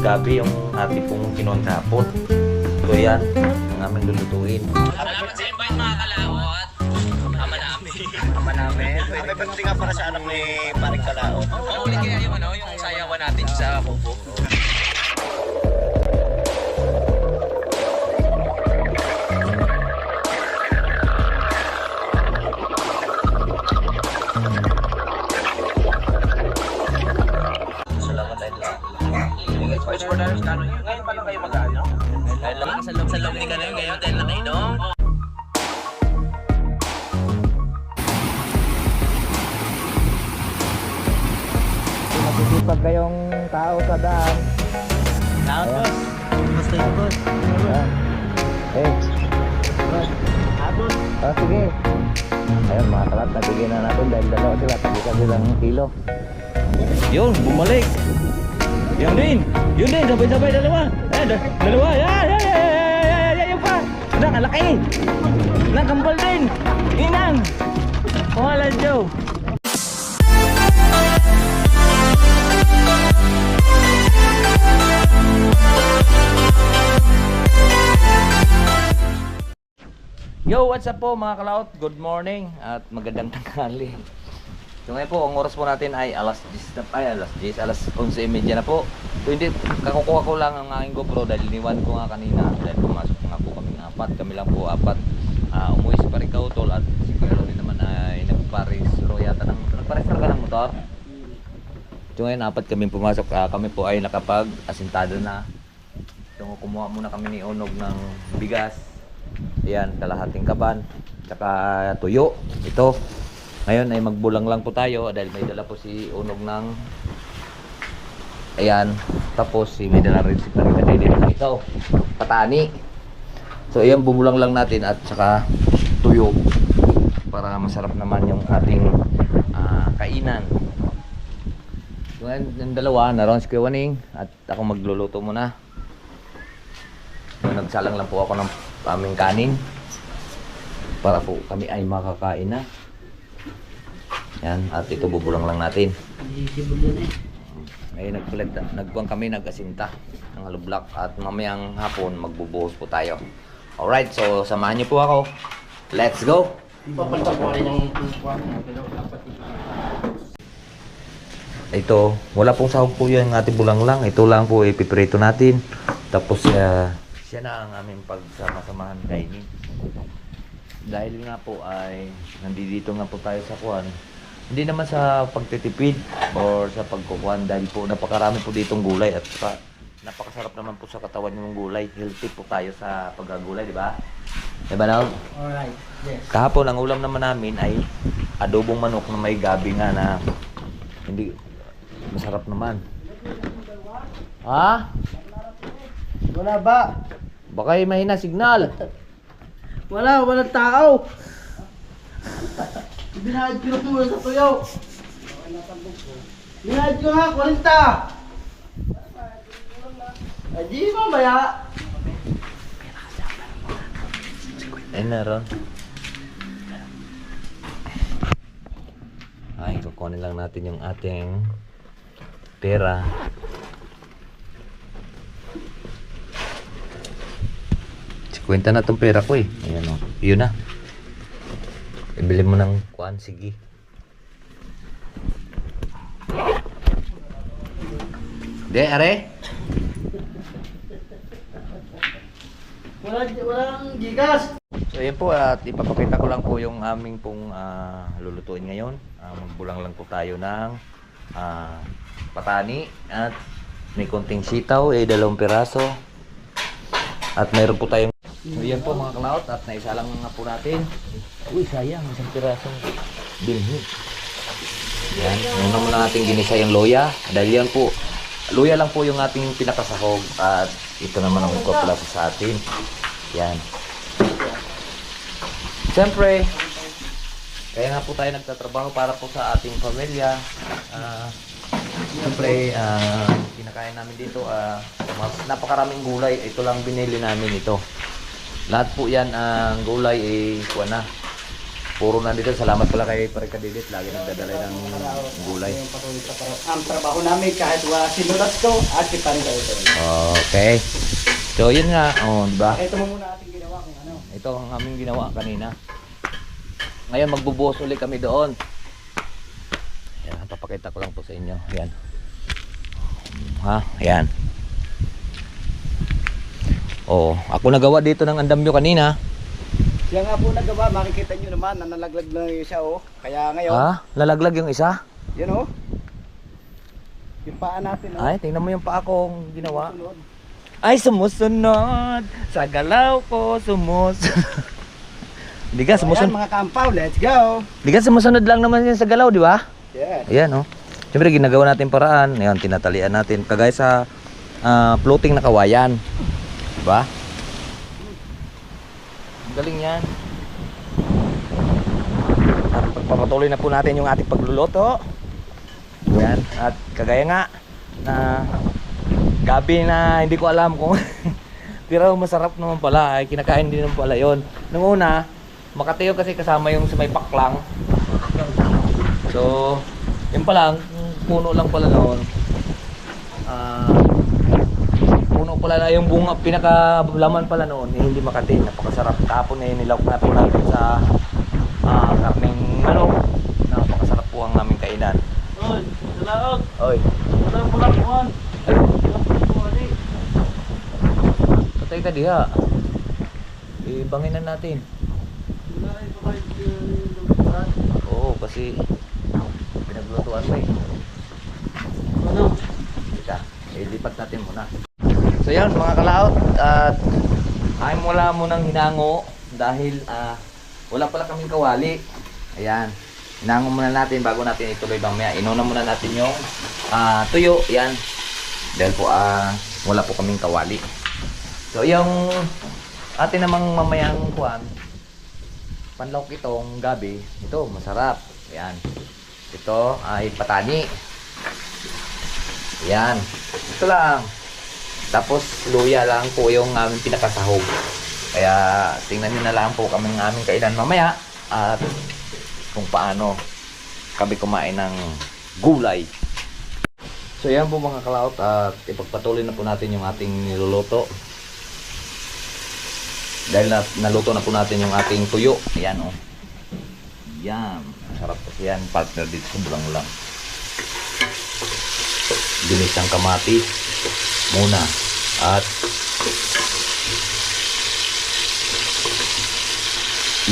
gabi yung ating pong kinuha kahapon. So yan, ang aming lulutuin. Salamat sa invite mga kalawat. Ama namin. Ama namin. May pagdating nga para sa anak ni Paring Kalao. Uli kaya yung yung sayawan natin sa bubo. Salamat tayo lang. First for dance, ngayon pa lang kayo mag-ano? Ngayon lang sa loob ni Gano'n, ngayon tayo lang kayo, no? Masisipag kayong tao sa daan. Naon, boss. Basta yun, boss. Ayan. Eh, Abot. sige. Ayun mga kalat, nabigyan na natin dahil dalawa sila. Tagisan silang kilo. Yun, bumalik. Yun din, sabay-sabay dalawa. Dalawa, yan, yung pa. Anak, ang laki. Anak, kambal din. Inang. Wala, Joe. Yo, what's up po mga kalaot? Good morning at magandang tanghali. So ngayon po, ang oras po natin ay alas 11:30 na po. So hindi, kakukuha ko lang ang aking GoPro dahil iniwan ko nga kanina. Dahil pumasok nga po kaming apat, kami lang po apat. Umuwi si Parikaw Tol at si Kuya Lori naman ay nagparisro yata ng, nagparisro ka ng motor. So ngayon, apat kami pumasok. Kami po ay nakapag-asintado na. So kumuha muna kami ni Onog ng bigas. Ayan, kalahating kaban, tsaka tuyo. Ito. Ngayon ay magbulang lang po tayo dahil may dala po si Unog ng ayan, tapos may dala rin si Parikaday dito ng ito, patani. So ayan, bumulang lang natin at saka tuyo para masarap naman yung ating kainan. So ngayon, yung dalawa, naroon si Kuya Waning at ako magluluto muna. So, nagsalang lang po ako ng aming kanin para po kami ay makakain na. Yan, at ito bubulang lang natin. Ngayon nagkuhan kami, nag-asinta ng halublak at mamayang hapon magbubuhos po tayo. Alright, so samahan niyo po ako. Let's go! Ito, wala pong sahog po yung ating bulang lang. Ito lang po ipiprito natin. Tapos siya na ang aming pagsama-samahan kainin. Dahil nga po ay nandito nga po tayo sa kuwan. Hindi naman sa pagtitipid or sa pagkukuhan dahil po napakarami po ditong gulay at napakasarap naman po sa katawan yung gulay. Healthy po tayo sa paggagulay, di ba? Di ba, Nao? Alright, yes. Kahapon ang ulam naman namin ay adobong manok na may gabi nga na hindi masarap naman. Ha? Wala ba? Baka yung mahina signal. Walang tao. Binahid ko na muna sa tuyo. Binahid ko nga, 40. Ay, di mamaya. Ayun na ron. Ay, kukunin lang natin yung ating pera. Kwenta na tong pera ko eh. Ayan o. Yun na. Ibili mo ng kuan, sige. De, are? Walang gigas. So ayan po at ipapakita ko lang po yung aming pong lulutuin ngayon. Magbulang lang po tayo ng patani at may konting sitaw, 2 piraso. At mayroon po tayong so yan po mga kalaot at naisa lang nga po natin. Uy, sayang, 1 pirasong bilhi. Yan, una muna natin ginisa yung loya. Dahil yan po, loya lang po yung ating pinakasahog. At ito naman ang ipapalasa sa atin. Yan. Siyempre, kaya nga po tayo nagtatrabaho para po sa ating pamilya. Siyempre, kinakain namin dito, mas napakaraming gulay. Ito lang binili namin ito. Lahat po yan ang gulay kuha na. puro nandito. Salamat pala kay Pare Kadidit. Lagi nagdadala ng gulay. Ang trabaho namin kahit wala sinulat ko at si Pare Kadidit. Okay. So yun nga. Oh, diba? Ito mo muna ating ginawa kung ano. Ito ang aming ginawa kanina. Ngayon magbubuhos ulit kami doon. Ayan, papakita ko lang po sa inyo. Ayan. Ha? Ayan. Oh, ako nagawa dito ng andamyo kanina. Siya nga po nagawa, makikita nyo naman na nalaglag na yung isa oh. Kaya ngayon, Ha? Lalaglag yung isa? yun oh. Yung paa natin oh. Ay, tingnan mo yung paa kong ginawa. Sunod. Ay, sumusunod. Sa galaw ko, sumusunod. Di ka, So, ayan sumusunod. mga kampaw, let's go. Di ka, sumusunod lang naman yan sa galaw, di ba? Yes. Ayan, oh. Siyempre, ginagawa natin paraan. Ayan, tinatalian natin. Kagaya sa floating na kawayan. Diba? Ang galing yan. At pagpapatuloy na po natin yung ating pagluluto. Ayan. At kagaya nga na gabi na hindi ko alam kung pero masarap naman pala. Ay, kinakain din naman pala yun. Nung una, Makatayo kasi kasama yung sa may paklang. So, yun pa lang, puno lang pala noon. Puno pala na yung bunga, pinakalaman pala noon, eh, hindi Makati, napakasarap. Tapon eh, nilaw na po natin sa karneng manok. Napakasarap po ang naming kainan. Oy, salaot. Oy, Walang pulakuan. patay ka diha. Ibangin na natin. Oo, kasi pinaglutuan mo eh. Ano? Teka, ilipat natin muna. So yan mga kalaot, at ay wala munang hinango dahil wala pala kaming kawali. Ayan, hinango muna natin bago natin ituloy mamaya. Inuna muna natin yung tuyo, yan. Dahil po wala po kaming kawali. So yung atin namang mamayang kuwan, panlawk itong gabi, ito masarap. Ayan, ito ay patani. Ayan, ito lang. Tapos luya lang po yung aming pinakasahog. Kaya tingnan nyo na lang po kaming aming kainan mamaya at kung paano kami kumain ng gulay. So yan po mga kalaot, at ipagpatuloy na po natin yung ating niluluto. Dahil naluto na po natin yung ating tuyo. Ayan o. Yan. Masarap kasi yan. Partner dito sa bulang-ulang. Ginisang kamatis muna. At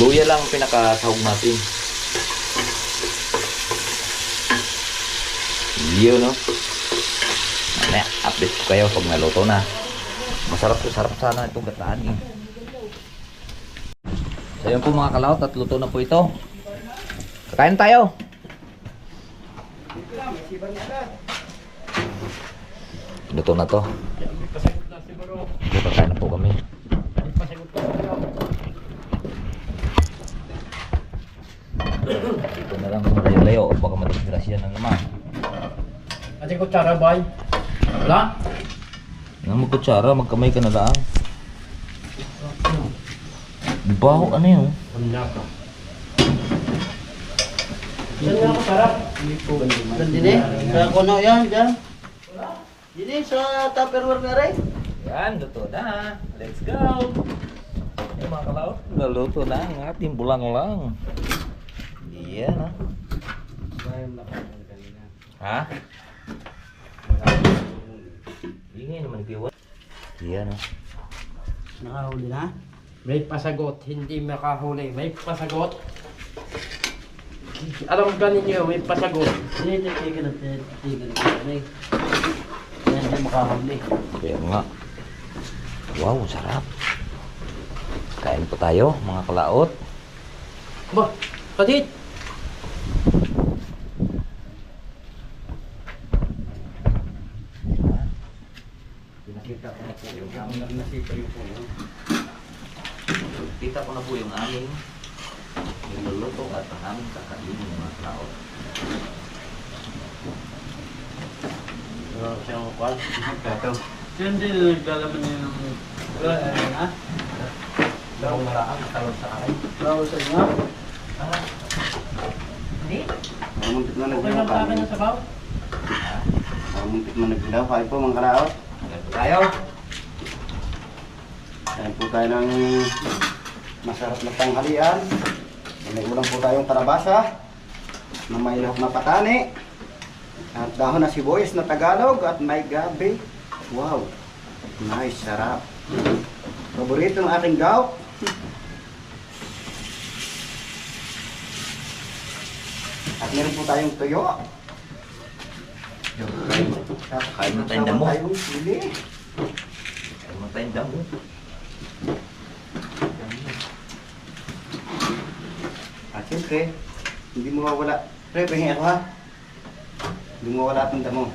luya lang pinakasahog natin. Yun no. Mamaya update ko kayo pag naluto na. Masarap sana itong gataan eh. So yun po mga kalaot, at luto na po ito. Kakain tayo. Luto na to. Kakain na po kami. Ito na lang kung layo-layo, baka madisgrasya na naman. Ate kutsara bay. Wala? Nang magkutsara, magkamay ka na lang. Baho ano yun? Wala ka. Saan nga ako sarap? Saan din eh? Sa kuno yan, dyan. Dini sa Tupperware nga rin. Yan, luto na. Let's go! Yung mga kalaot, naluto na ang ating bulang-ulang. Yan ha. Ha? Ingay naman kiwan. Yan ha. Nakahuli na? May pasagot, hindi makahuli. May pasagot. Alam ba ninyo, may pasagot. Hindi, tigil na. Yan, hindi makahuli. Kaya nga. Wow, sarap. Kain po tayo, mga kalaot. Ba, kadit! Pinakita ko na po yung Kita ko na po yung aming niluluto at ang aming kakainin ng mga tao. Siyang kwan? Ito. Siyang din naglalaman niya ng... Ha? Dahong maraan, talon sa akin. Bravo sa inyo? Parang muntik na nagdilaw kanin. Parang muntik na nagdilaw. Kain po mga kalaot. Tayo. Kain po tayo ng masarap na tanghalian. May ulam po tayong karabasa na may lahok na patani. At dahon na sibuyas na Tagalog at may gabi. Wow! Nice, sarap. Paborito ng aking gout. At meron po tayong tuyo. Kain mo tayong damo. Tayong sili. Kain mo tayong damo. At siyempre, hindi mo mawala. Pre, pahingi ako ha. Hindi mo mawala atong damo.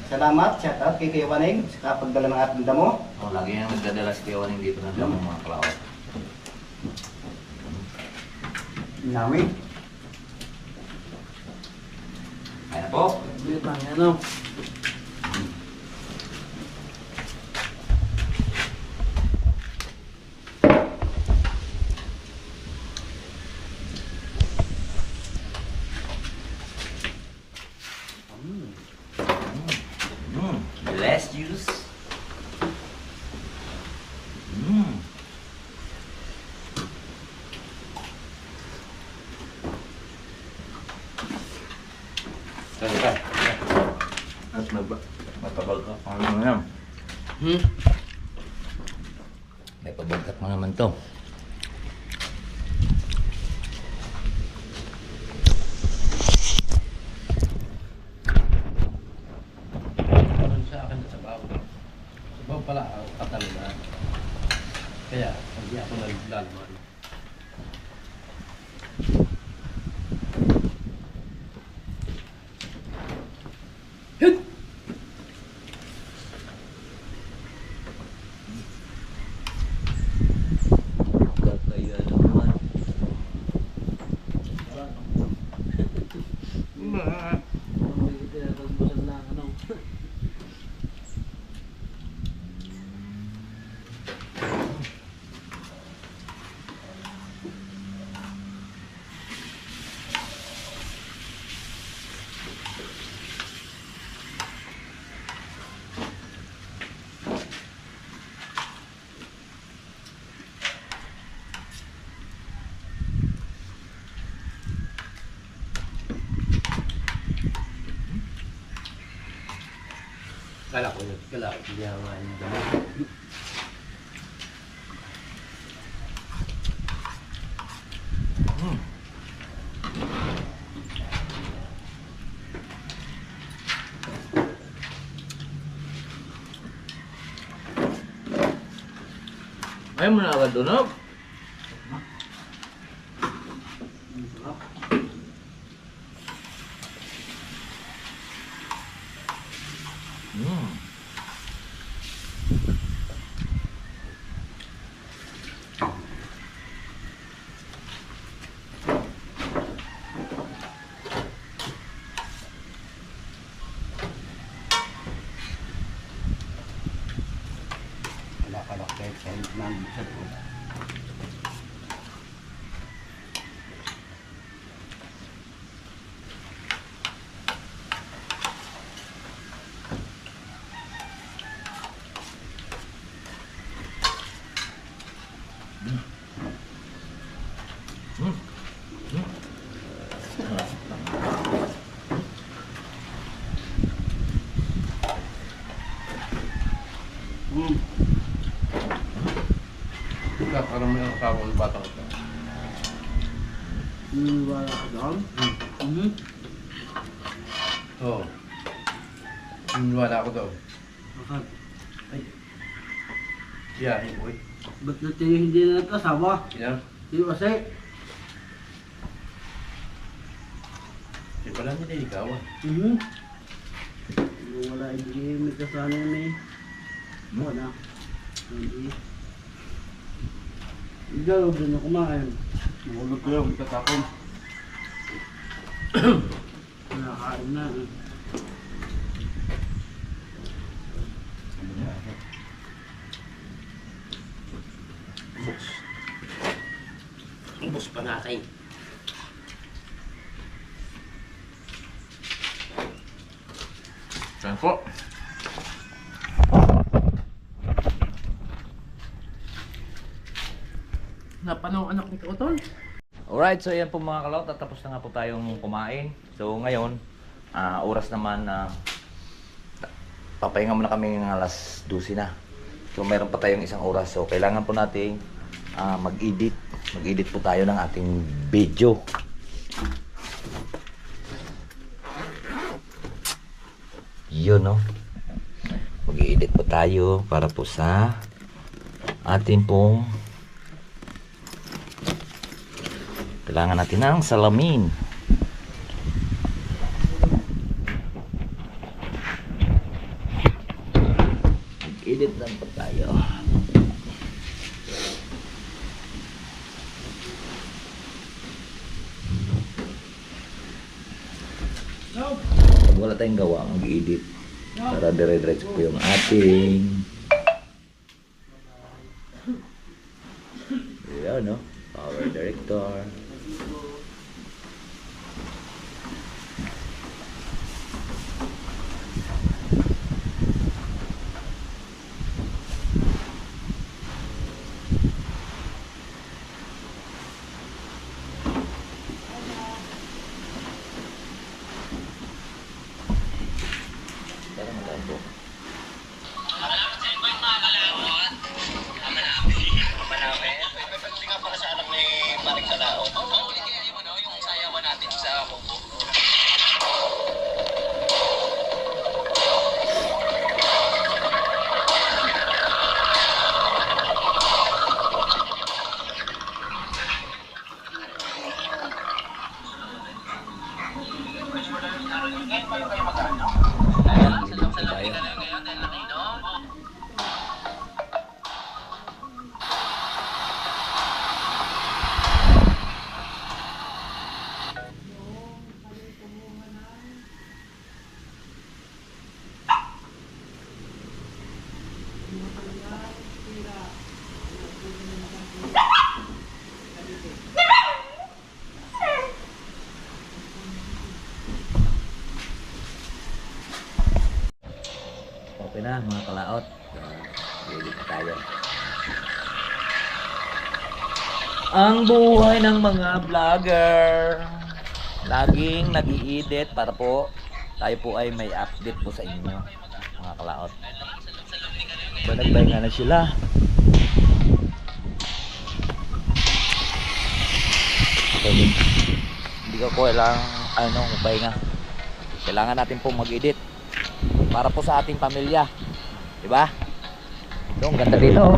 Salamat, shout out kay Kuya Waning sa pagdala ng ating damo. Oh, lagi yung nagdadala si Kuya Waning dito ng damo mga kalawat. Namin. Kaya na po. Ano? Less juice. Sorry ka. At matabag ka. Ano yan? May pabagkat mo naman to. Sa akin sa sabaw. Sabaw pala, katalunan. Kaya, hindi ako naglalman. Kakaya naman. Kala ko nagkala, hindi ako nga yung damo. Ayaw mo na agad doon, no? Wala ka lang kahit sa nandun sa doon. Parang may akaw ng batang ito. Wala ka doon? Oo. Wala ako daw. Bakit? Biyahe boy. Ba't natin hindi na nagkasama? Yan. Hindi kasi. Di pala nililigaw ah. Wala, hindi may kasama yun eh. Wala. Hindi. Ikaw, doon na kumain. Mahulog ko yung katapon. Nakakain na eh. Ubus pa natin. Saan po? Napanaw anak ni Utol. Alright, so yan po mga kalaot, at tapos na nga po tayong kumain. So ngayon, oras naman na papahinga muna kami ng alas 12 na. So mayroon pa tayong isang oras. So kailangan po nating mag-edit. Mag-edit po tayo ng ating video. Yun, no? Mag-edit po tayo para po sa ating pong kailangan natin ng salamin. Mag-edit lang po tayo. Pag wala tayong gawa, mag-edit para dire-diretso po yung ating yun, no? Power director. Para malabo. Pagdating nga para sa anak ni Paring Kalao. Oo, ulit yun ano, yung sayawan natin sa Congo. Okay na mga kalaot. Ready na tayo. Ang buhay ng mga vlogger. Laging nag-i-edit para po tayo po ay may update po sa inyo mga kalaot. Nagpahinga na sila. Hindi ko kailangan pahinga. Kailangan natin po mag-edit para po sa ating pamilya, diba? Ito, ang ganda dito.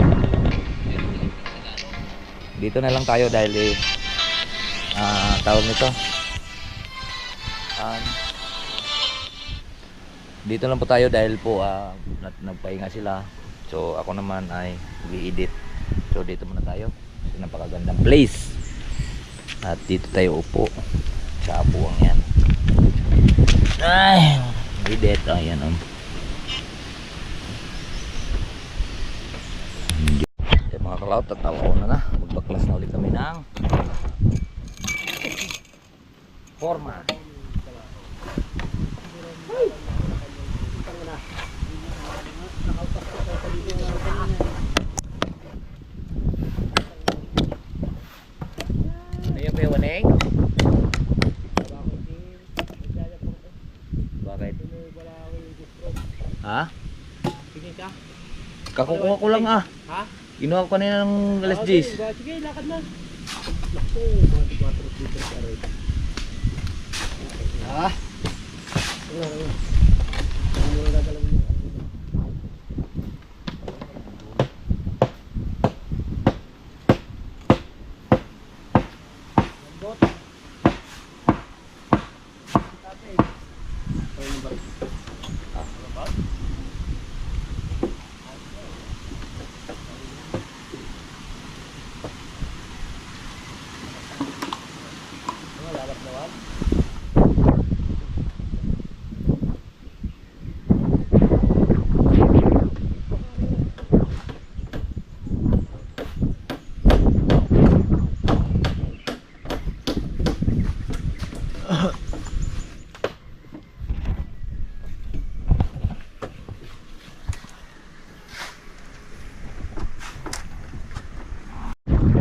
Dito na lang tayo dahil tawag nito. Dito lang po tayo dahil po nagpahinga sila. So ako naman ay i-edit. So dito muna tayo. Ito napakagandang place. At dito tayo upo sa apuang yan. Ay, edit. Ayan o. Mga kalaot, tatawa na. Magbaklas na ulit kami ng forma. Ayan ba yung waneng? Bakit? Ha? Kakukuha ko lang ah. Ha? Ginawa ko kanina ng alas 10. Sige, lakad na. Ah.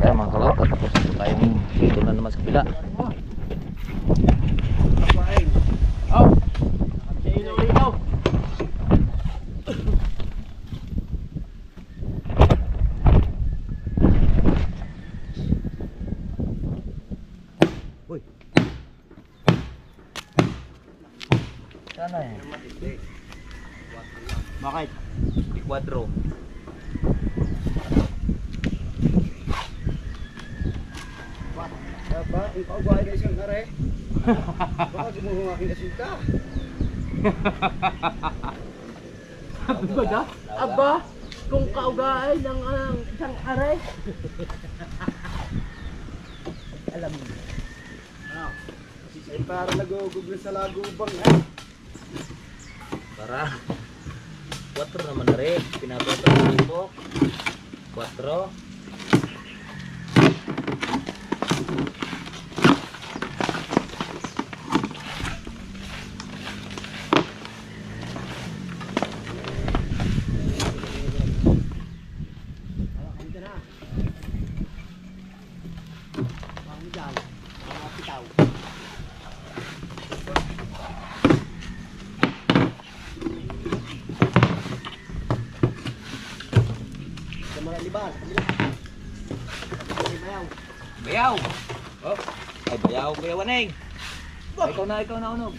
Kaya mga kalot, at tapos po tayo dito na naman sa kabila. Oh! Sa ilaw-ilaw. Uy. Sana eh. Bakit? Quadro. Ba, ang kaugay na isang are. Baka gumuhong aking asinta. Sabi ba da? Aba, kung kaugay ng isang aray. Alam mo. Ay para nagugugol sa lagubang eh. Para 4 naman na rin. Pinapatong po. 4. Bayaw! Oh, ay bayaw, bayawan eh! Ay, ikaw na unog.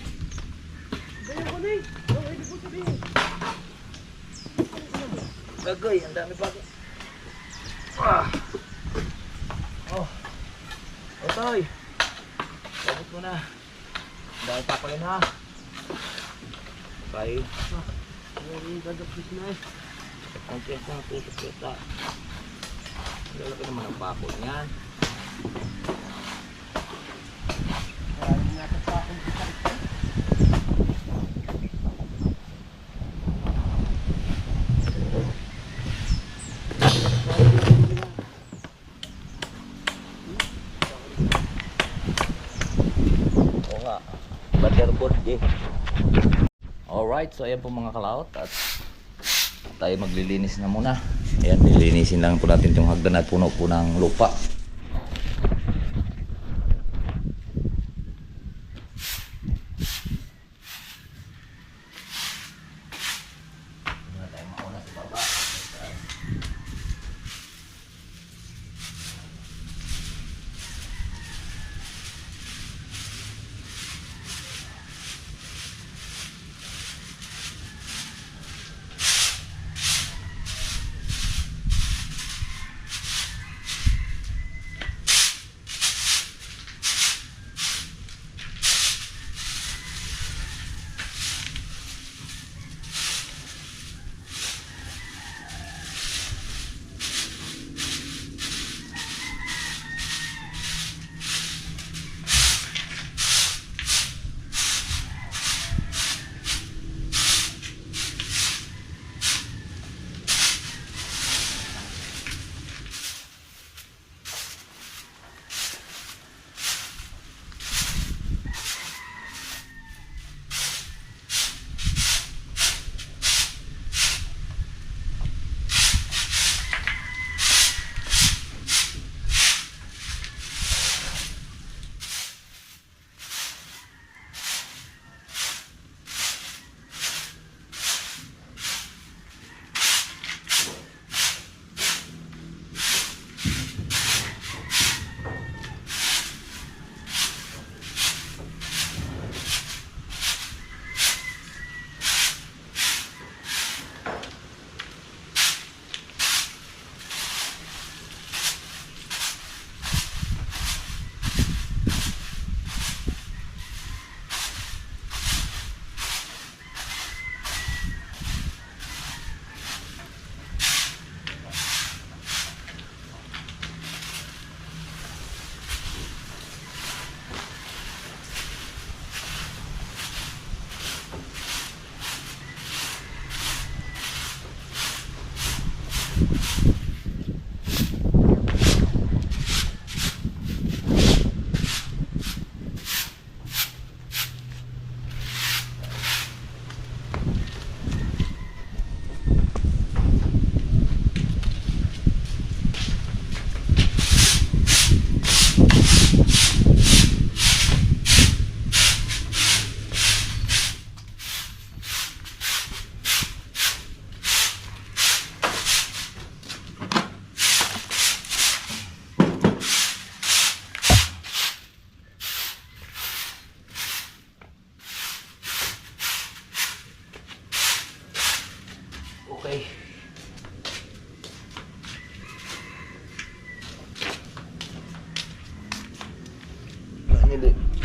Ganyan ko ni. Yung hindi ko sabihin. Gagay, ang dami pa. Oh. Otoy. Sabot mo na. Dahil pa ko yun ha. Okay. Yung gagapis na eh. Ang piyesta, puso piyesta. Lalaki naman ang bako niyan. Oo nga. Butterboard eh. Alright, so ayan po mga kalaot at tayo maglilinis na muna. Ayan, nilinisin lang po natin itong hagdan at puno po ng lupa. Muna tayo mauna sa baba.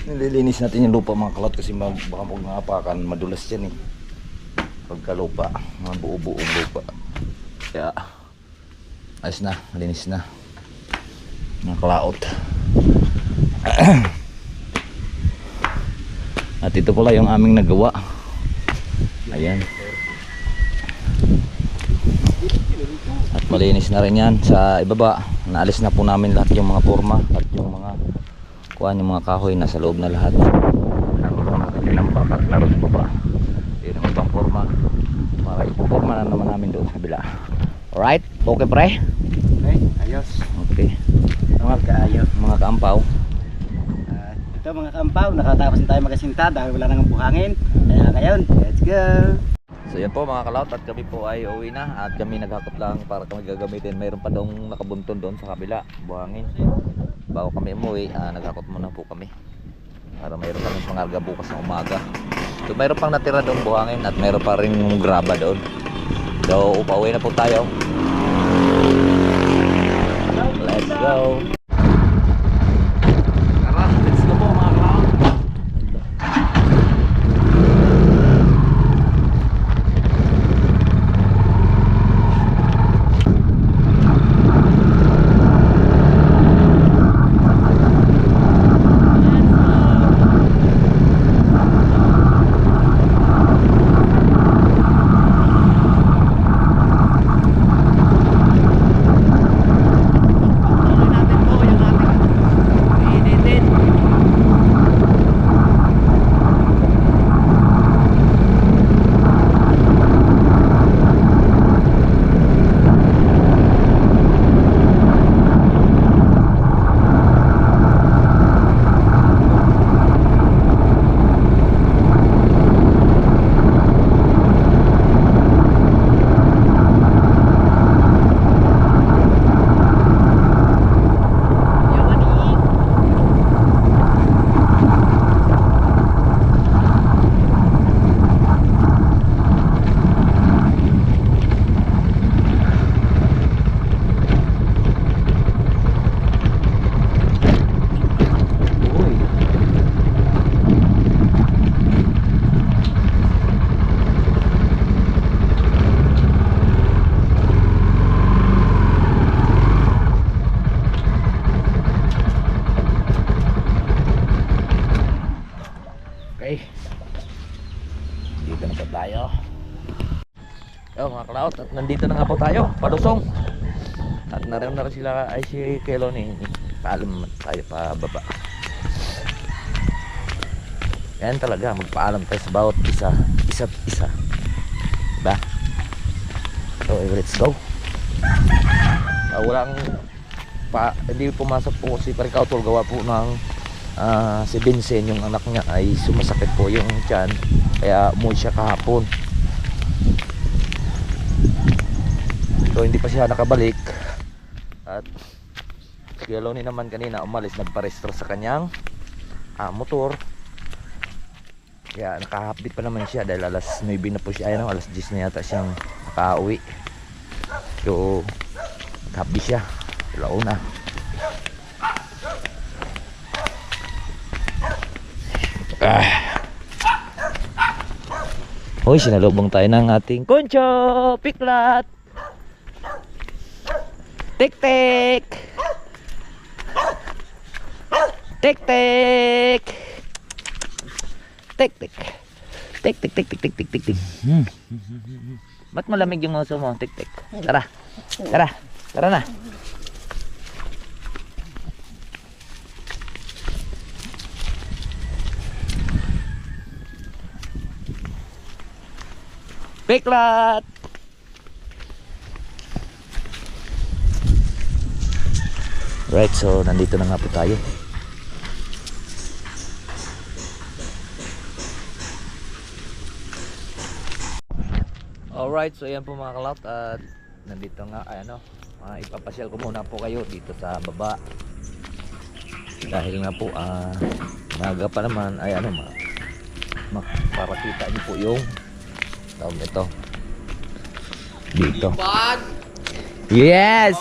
Nililinis natin yung lupa mga kalot kasi baka huwag nangapakan, madulas yan eh. Pagka lupa, mga buo-buong lupa. Kaya, ayos na, malinis na. Mga kalaot. At ito pala yung aming nagawa. Ayan. At malinis na rin yan sa ibaba. Naalis na po namin lahat yung mga forma at yung mga yung mga kahoy nasa loob na lahat. Naroon natin tinampak at naroon sa baba. Yun ang ibang forma. Para ipoforma na naman namin doon sa kabila. Alright, okay pre? Okay, ayos. Okay. Mga kaampaw. Ito mga kampaw, nakatapos na tayo magasinta dahil wala nang buhangin. Kaya ngayon, let's go! So yan po mga kalaot at kami po ay uwi na at kami naghakot lang para kami gagamitin. Mayroon pa dong nakabunton doon sa kabila, buhangin. Bago kami umuwi, naghakot muna po kami para mayroon kami pangarga bukas ng umaga. So mayroon pang natira doon buhangin at mayroon pa rin graba doon. So upauwi na po tayo. Let's go! Tara, let's go po mga kalaot. Dito na po tayo. Mga kalaot, at nandito na nga po tayo, Palusong. At naroon na rin sila ay si Kelo ni paalam tayo pa baba. Yan talaga, magpaalam tayo sa bawat isa't isa. Diba? So let's go. Walang hindi pumasok po si Parikautol, gawa po ng si Vincent, yung anak niya ay sumasakit po yung tiyan, kaya umuwi siya kahapon. So hindi pa siya nakabalik. At si Aloni naman kanina umalis, nagparestro sa kanyang motor, kaya nakahapit pa naman siya dahil alas 9 na po siya, alas 10 na yata siyang nakauwi. So happy siya, launa. Hoy, sinalubong tayo ng ating Concho Piklat. Tik-tik. Tik-tik. Tik-tik. Tik-tik-tik-tik-tik-tik-tik. Ba't malamig yung uso mo? Tik-tik. Tara. Tara. Tara na. Piklat. Right, so nandito na nga po tayo. Alright, so ayan po mga kalaot, at nandito nga ipapasyal ko muna po kayo dito sa baba. Dahil nga po maaga pa naman ay makapakita niyo po yung tawag ito dito. Yes.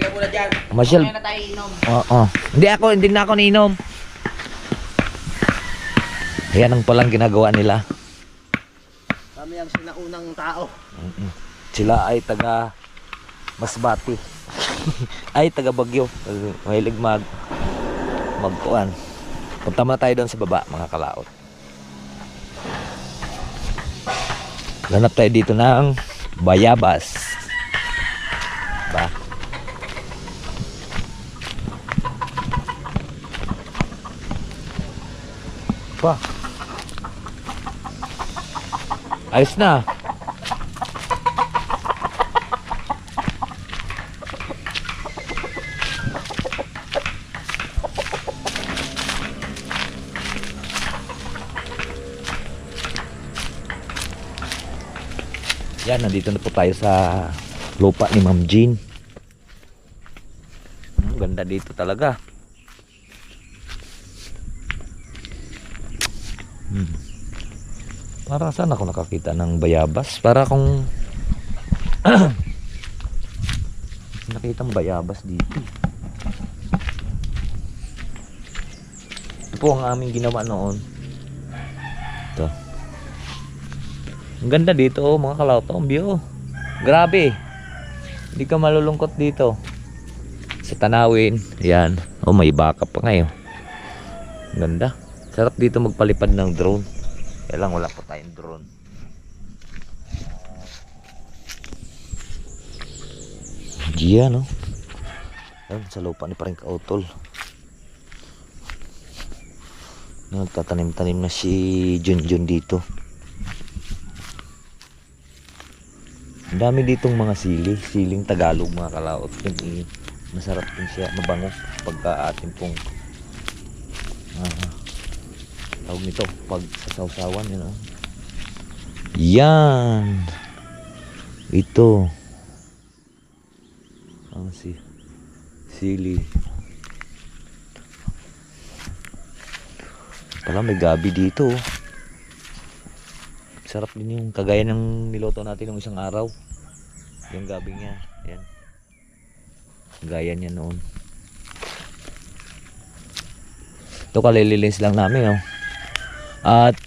ka muna dyan. Marshall. Kaya na tayo inom. Oo. Hindi na ako niinom. Ayan ang palang ginagawa nila. Kami ang sinaunang tao. Sila ay taga Masbate. Ay taga Bagyo. Mahilig magkuan. Punta muna tayo doon sa baba, mga kalaot. Lanap tayo dito ng bayabas. Ba? Pa. Ayos na. Yan, nandito na po tayo sa lupa ni Ma'am Jean. Ganda dito talaga. Para saan ako nakakita ng bayabas? Para akong nakitang bayabas dito. Ito po ang aming ginawa noon. Ito. Ang ganda dito, oh, mga kalauto, ang view. Grabe. Hindi ka malulungkot dito. Sa tanawin, yan. Oh, may baka pa ngayon. Ang ganda. Sarap dito magpalipad ng drone. Kaya lang wala pa tayong drone. Diyan, no? Ayun, sa lupa ni Paring Kautol. Nagtatanim-tanim na si Junjun dito. Ang dami ditong mga siling Tagalog, mga kalaot. Masarap din siya, mabango pagka ating pong tawag nito, pag sasawsawan, yun, oh. Yan ito ang sili pala, may gabi dito, oh. Sarap din yung kagaya ng niloto natin ng isang araw. Yung gabi niya, yan. Gaya niya noon. Ito kalililins lang namin, oh. At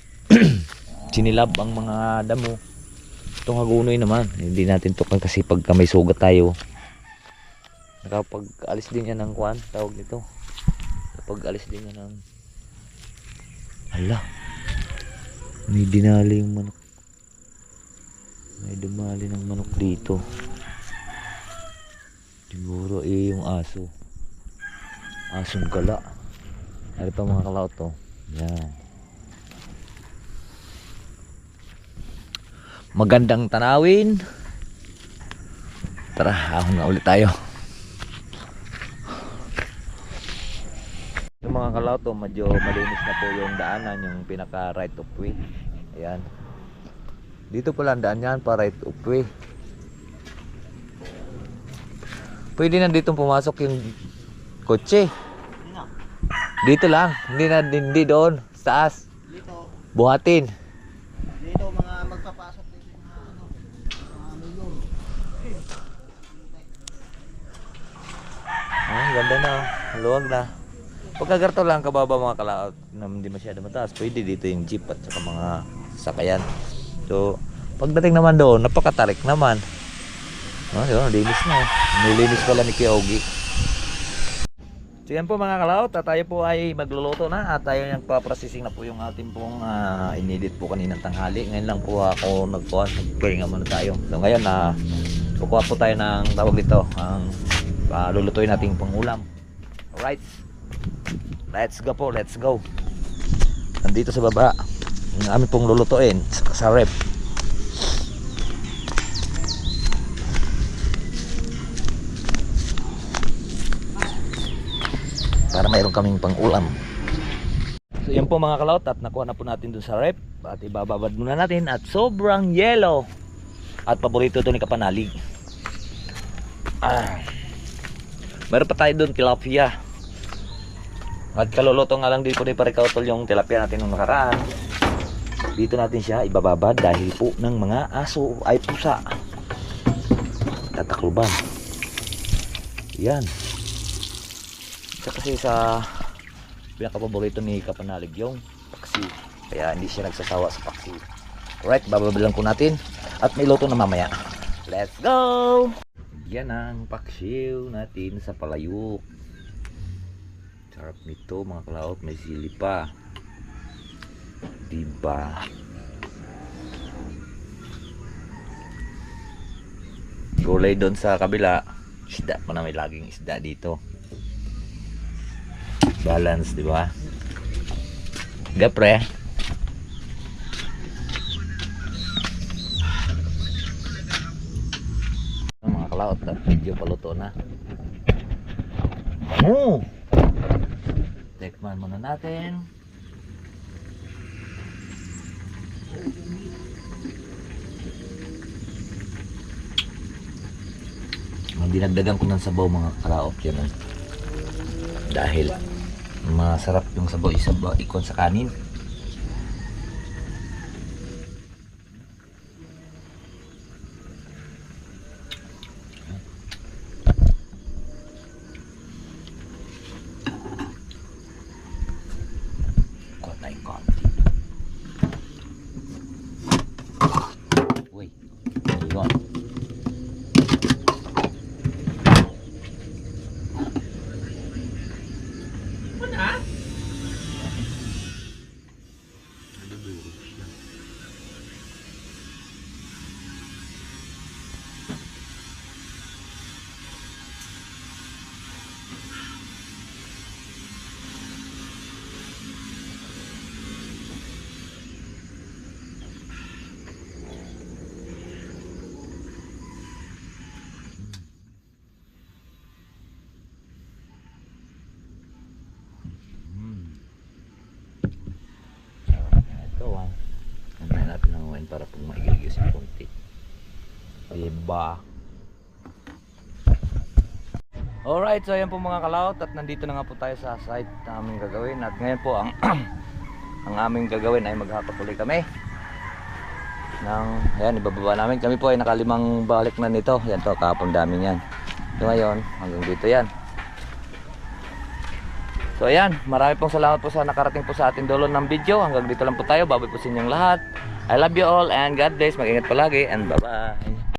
sinilab ang mga damo. Itong hagunoy naman, hindi natin to kasi pagka may sugat tayo. Nakapag-alis din yan ng kuwan, tawag nito. Nakapag-alis din yan ng hala. May dinali yung manok. May dumali ng manok dito. Siguro yung aso. Asong gala. Ano pa mga kalaot to? Yan. Magandang tanawin. Tara, ahon na ulit tayo. Yung mga kalaot to, medyo malinis na po yung daanan, yung pinaka right of way. Ayan. Dito pala ang daan yan, pa right of way. Pwede na dito pumasok yung kotse. Dito lang, hindi doon, sa taas. Dito, Buhatin. dito mga magpapasok dito mga milyon. Ganda na, luwag na. Pagkagarto lang kababa mga kalaot na hindi masyado mataas, pwede dito yung jeep at saka mga sakayan. So, pagdating naman doon, napakatarik naman. Yun, linis na. Nilinis pala ni Kyogi. So yan po mga kalaot, at tayo po ay magluluto na at tayo yung paprocessing na po yung ating pong inedit po kaninang tanghali. Ngayon lang po ako nagpahinga muna tayo. So ngayon kukuha po tayo ng tawag dito, ang lulutuin nating pangulam. Alright, let's go po, let's go. Nandito sa baba yung aming pong lulutuin sa rep. Para mayroon kaming pang-ulam. So yan po mga kalaot, at nakuha na po natin dun sa rep. At ibababad muna natin at sobrang yellow. At paborito ito ni Kapanalig. Meron pa tayo dun tilapia. At kaluluto nga lang din po ni Paring Kautol yung tilapia natin nung nakaraan. Dito natin siya ibababad dahil po ng mga aso ay pusa. Tatakluban. Yan. Isa kasi sa pinakapaborito ni Kapanalig yung paksi. Kaya hindi siya nagsasawa sa paksi. Alright, bababilang po natin. At may luto na mamaya. Let's go! Yan ang paksiw natin sa palayok. Sarap nito mga kalaot. May sili pa. Diba? Gulay doon sa kabila. Isda pa na, may laging isda dito. Balance, diba? Gapre. Mga kalaot, medyo paluto na. Bango! Tekman muna natin. Dinagdagan ko ng sabaw mga kalaot yan. Dahil masarap yung sabaw ikon sa kanin. Konti konti. Uy, yun. Natin ng wine para pong maigigis yung konti. Diba? Alright, so ayan po mga kalaot. At nandito na nga po tayo sa site na aming gagawin. At ngayon po ang ang aming gagawin ay maghakot ulit kami ayan, ibababa namin. Kami po ay nakalimang balik na nito. Yan to, kahapon dami yan. So ngayon, hanggang dito yan. So ayan, marami pong salamat po sa nakarating po sa ating dulo ng video. Hanggang dito lang po tayo. Babay po sa inyong lahat. I love you all and God bless. Mag-ingat palagi and bye-bye.